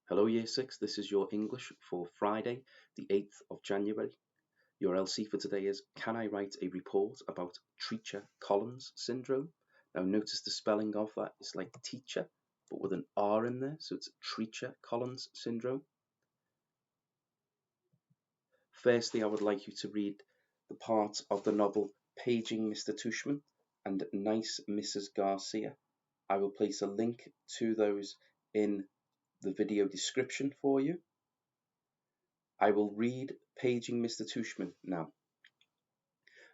Hello Year 6, this is your English for Friday, the 8th of January. Your LC for today is, can I write a report about Treacher Collins Syndrome? Now notice the spelling of that is like teacher, but with an R in there, so it's Treacher Collins Syndrome. Firstly, I would like you to read the part of the novel Paging Mr. Tushman and Nice Mrs. Garcia. I will place a link to those in the video description for you. I will read Paging Mr. Tushman now.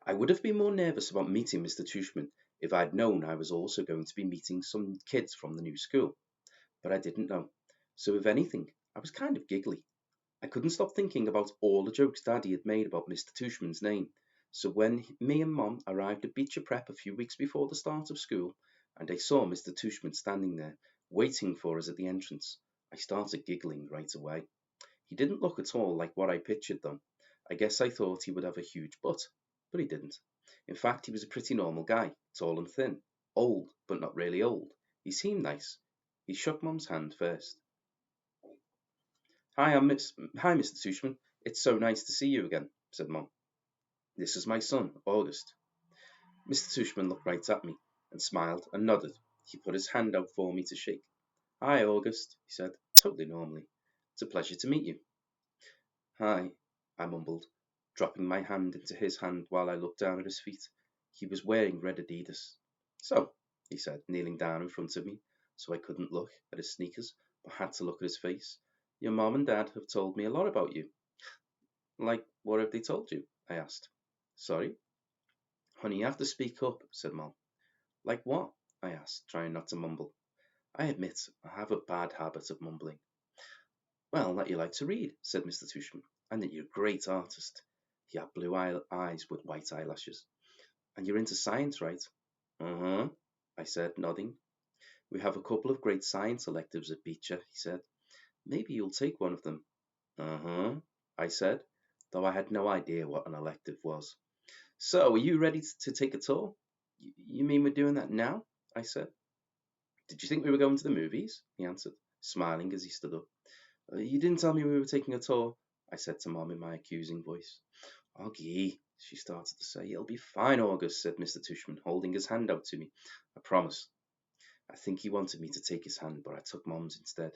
I would have been more nervous about meeting Mr. Tushman if I'd known I was also going to be meeting some kids from the new school, but I didn't know. So if anything, I was kind of giggly. I couldn't stop thinking about all the jokes Daddy had made about Mr. Tushman's name. So when me and Mom arrived at Beecher Prep a few weeks before the start of school, and I saw Mr. Tushman standing there, waiting for us at the entrance, I started giggling right away. He didn't look at all like what I pictured though. I guess I thought he would have a huge butt, but he didn't. In fact, he was a pretty normal guy, tall and thin, old, but not really old. He seemed nice. He shook Mum's hand first. Hi, Mr. Tushman. It's so nice to see you again, said Mum. This is my son, August. Mr. Tushman looked right at me and smiled and nodded. He put his hand out for me to shake. Hi, August, he said, totally normally. It's a pleasure to meet you. Hi, I mumbled, dropping my hand into his hand while I looked down at his feet. He was wearing red Adidas. So, he said, kneeling down in front of me, so I couldn't look at his sneakers, but had to look at his face. Your mom and dad have told me a lot about you. Like, what have they told you? I asked. Sorry? Honey, you have to speak up, said Mom. Like what? I asked, trying not to mumble. I admit, I have a bad habit of mumbling. Well, that you like to read, said Mr. Tushman, and that you're a great artist. He had blue eyes with white eyelashes. And you're into science, right? Uh-huh, I said, nodding. We have a couple of great science electives at Beecher, he said. Maybe you'll take one of them. Uh-huh, I said, though I had no idea what an elective was. So, are you ready to take a tour? You mean we're doing that now? I said. Did you think we were going to the movies? He answered, smiling as he stood up. You didn't tell me we were taking a tour, I said to Mom in my accusing voice. Oggy, she started to say. It'll be fine, August, said Mr. Tushman, holding his hand out to me. I promise. I think he wanted me to take his hand, but I took Mom's instead.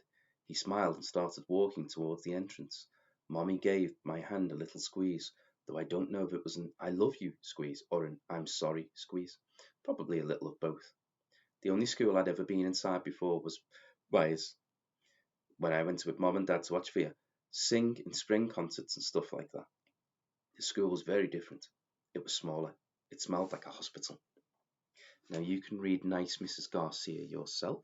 He smiled and started walking towards the entrance. Mommy gave my hand a little squeeze, though I don't know if it was an I love you squeeze or an I'm sorry squeeze. Probably a little of both. The only school I'd ever been inside before was when I went with Mom and Dad to watch Fia sing in spring concerts and stuff like that. The school was very different. It was smaller. It smelled like a hospital. Now you can read Nice Mrs. Garcia yourself.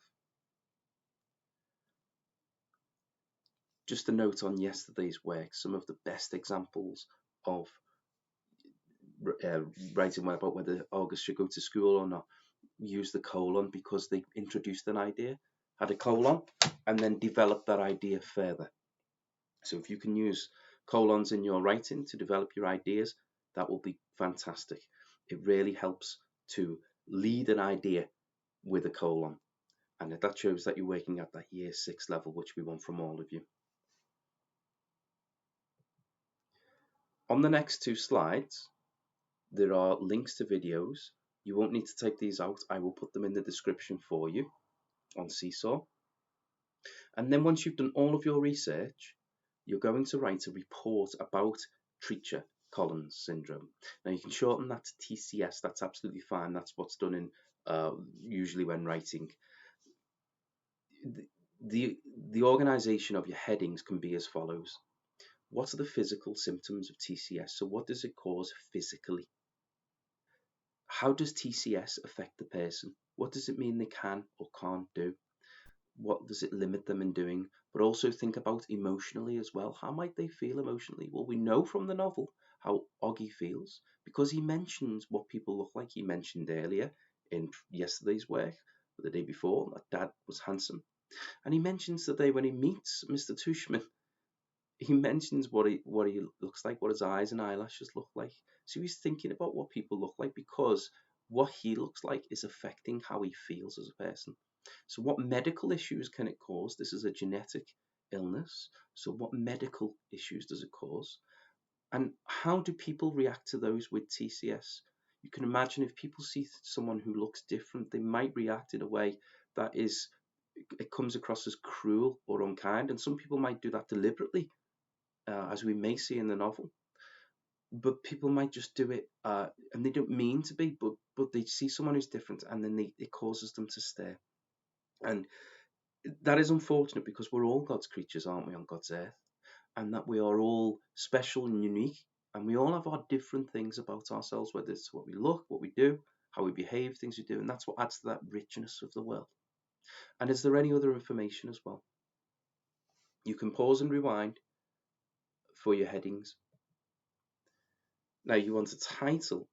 Just a note on yesterday's work, some of the best examples of writing about whether August should go to school or not use the colon because they introduced an idea, had a colon, and then developed that idea further. So if you can use colons in your writing to develop your ideas, that will be fantastic. It really helps to lead an idea with a colon. And that shows that you're working at that year 6 level, which we want from all of you. On the next two slides, there are links to videos. You won't need to take these out. I will put them in the description for you on Seesaw. And then once you've done all of your research, you're going to write a report about Treacher Collins Syndrome. Now you can shorten that to TCS. That's absolutely fine. That's what's done in usually when writing. The organization of your headings can be as follows. What are the physical symptoms of TCS? So what does it cause physically? How does TCS affect the person? What does it mean they can or can't do? What does it limit them in doing? But also think about emotionally as well. How might they feel emotionally? Well, we know from the novel how Oggy feels because he mentions what people look like. He mentioned earlier in yesterday's work, the day before, that Dad was handsome. And he mentions the day when he meets Mr. Tushman, he mentions what he looks like, what his eyes and eyelashes look like. So he's thinking about what people look like because what he looks like is affecting how he feels as a person. So what medical issues can it cause? This is a genetic illness? So what medical issues does it cause? And how do people react to those with TCS? You can imagine if people see someone who looks different, they might react in a way that it comes across as cruel or unkind. And some people might do that deliberately, as we may see in the novel. But people might just do it, and they don't mean to be, but they see someone who's different, and then it causes them to stare. And that is unfortunate because we're all God's creatures, aren't we, on God's earth? And that we are all special and unique, and we all have our different things about ourselves, whether it's what we look, what we do, how we behave, things we do, and that's what adds to that richness of the world. And is there any other information as well? You can pause and rewind for your headings. Now you want a title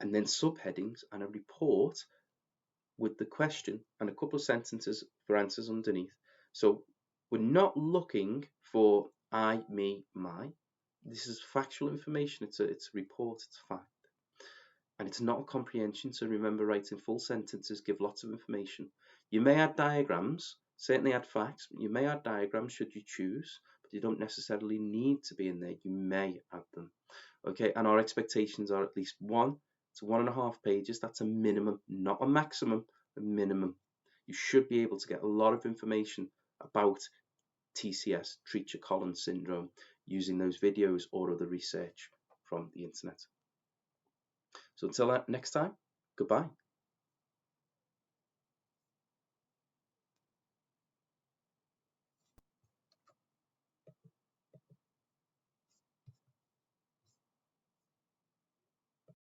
and then subheadings and a report with the question and a couple of sentences for answers underneath. So we're not looking for I, me, my. This is factual information. It's a report. It's a fact. And it's not a comprehension. So remember, writing full sentences, give lots of information. You may add diagrams, certainly add facts. You may add diagrams should you choose, but you don't necessarily need to be in there. You may add them. Okay, and our expectations are at least 1 to 1.5 pages. That's a minimum, not a maximum, a minimum. You should be able to get a lot of information about TCS, Treacher Collins Syndrome, using those videos or other research from the internet. So until next time, goodbye.